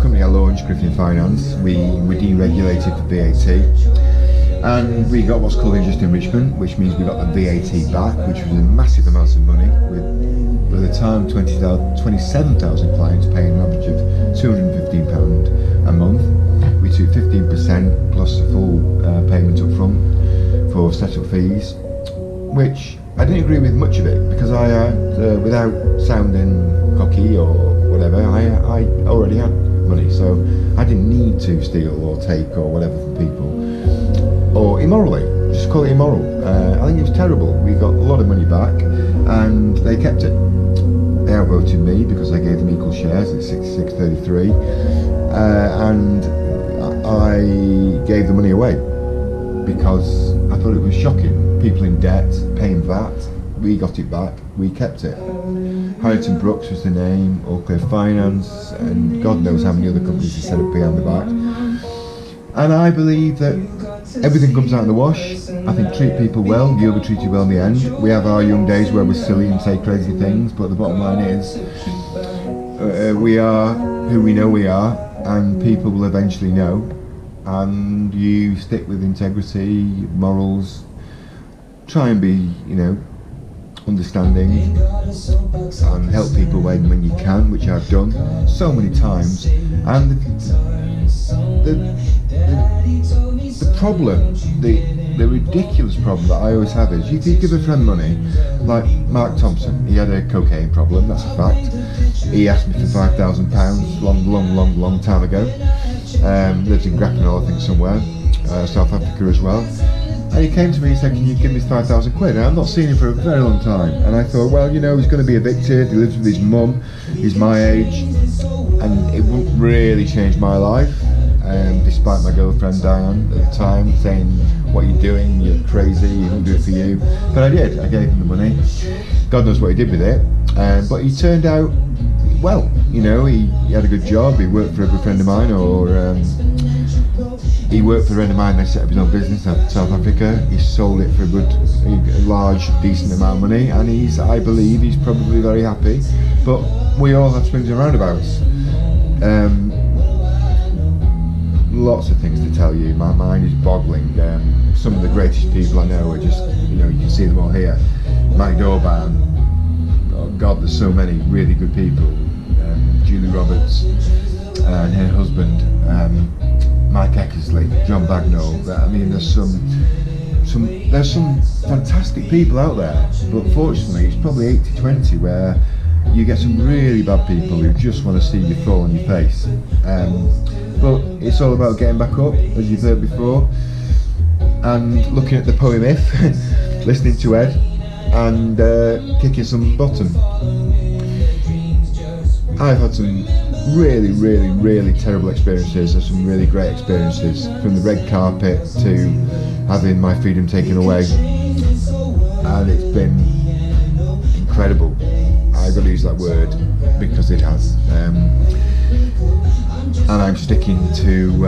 company I launched, Griffin Financed, we were deregulated for VAT. And we got what's called unjust enrichment, which means we got the VAT back, which was a massive amount of money, with by the time 27,000 clients paying an average of £215 a month. We took 15% plus the full payment up front for setup fees, which I didn't agree with much of it, because I, without sounding cocky or whatever, I already had money, so I didn't need to steal or take or whatever from people. Or immorally, just call it immoral. I think it was terrible. We got a lot of money back and they kept it. They outvoted me because I gave them equal shares at 66.33, and I gave the money away because I thought it was shocking. People in debt, paying VAT, we got it back, we kept it. Harrington Brooks was the name, All Clear Finance, and God knows how many other companies he set up behind the back. And I believe that everything comes out in the wash. I think treat people well, you'll be treated well in the end. We have our young days where we're silly and say crazy things, but the bottom line is we are who we know we are, and people will eventually know. And you stick with integrity, morals, try and be, understanding and help people when you can, which I've done so many times. And the problem, the ridiculous problem that I always have is you give a friend money, like Mark Thompson. He had a cocaine problem, that's a fact. He asked me for £5,000 long time ago. Lives in Grappenhall, I think, somewhere, South Africa as well. And he came to me and said, can you give me 5,000 quid? And I've not seen him for a very long time. And I thought, well, he's going to be evicted, he lives with his mum, he's my age, and it wouldn't really change my life. Despite my girlfriend Diane at the time saying, what are you doing, you're crazy, he won't do it for you. But I did, I gave him the money. God knows what he did with it. But he turned out well, he had a good job, he worked for a good friend of mine, or he worked for a friend of mine, they set up his own business in South Africa. He sold it for a large, decent amount of money, and I believe he's probably very happy. But we all have swings and roundabouts. Lots of things to tell you. My mind is boggling. Some of the greatest people I know are just, you can see them all here. Mike Dorban, oh God, there's so many really good people. Julie Roberts and her husband, Mike Eckersley, John Bagnall. There's some fantastic people out there, but fortunately it's probably 80-20 where you get some really bad people who just want to see you fall on your face. But it's all about getting back up, as you've heard before, and looking at the poem If, listening to Ed, and kicking some bottom. I've had some really, really, really terrible experiences and some really great experiences, from the red carpet to having my freedom taken away, and it's been incredible. I've got to use that word because it has. And I'm sticking to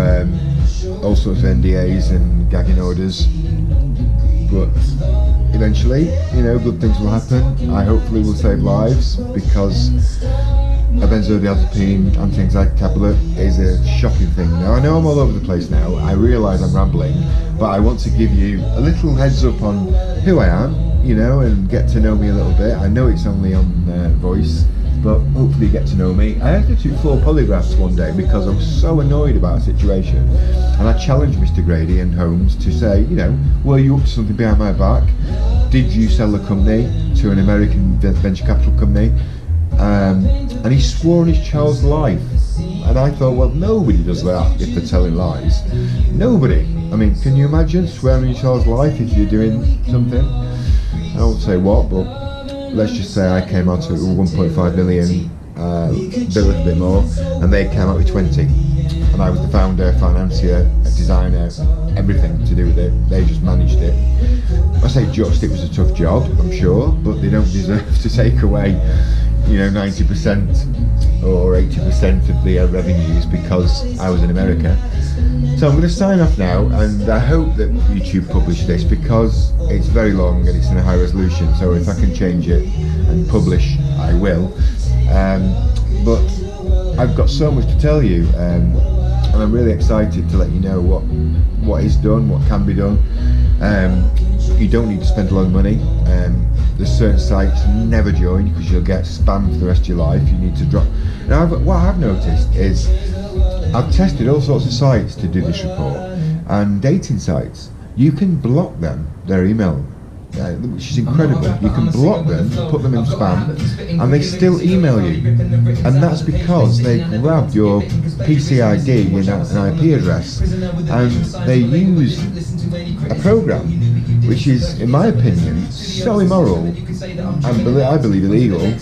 all sorts of NDAs and gagging orders, but eventually, good things will happen. I hopefully will save lives, because a benzodiazepine anti-anxiety tablet is a shocking thing. Now, I know I'm all over the place now, I realise I'm rambling, but I want to give you a little heads up on who I am, and get to know me a little bit. I know it's only on voice, but hopefully you get to know me. I actually took 4 polygraphs one day because I was so annoyed about a situation, and I challenged Mr. Grady and Holmes to say, were you up to something behind my back? Did you sell the company to an American venture capital company? And he swore on his child's life, and I thought, well, nobody does that if they're telling lies. Nobody. I mean, can you imagine swearing on your child's life if you're doing something? I won't say what, but let's just say I came out with 1.5 million, a little bit more, and they came out with 20. And I was the founder, financier, designer, everything to do with it. They just managed it. I say just, it was a tough job, I'm sure, but they don't deserve to take away 90% or 80% of the revenues because I was in America. So I'm going to sign off now, and I hope that YouTube publish this because it's very long and it's in a high resolution, so if I can change it and publish, I will. But I've got so much to tell you, and I'm really excited to let you know what is done, what can be done. You don't need to spend a lot of money. There's certain sites never join because you'll get spammed for the rest of your life. You need to drop. Now, what I've noticed is I've tested all sorts of sites to do this report, and dating sites, you can block them, their email, which is incredible. You can block them, put them in spam, and they still email you. And that's because they grabbed your PC ID and an IP address, and they use a program which is, in my opinion, so immoral and I believe illegal.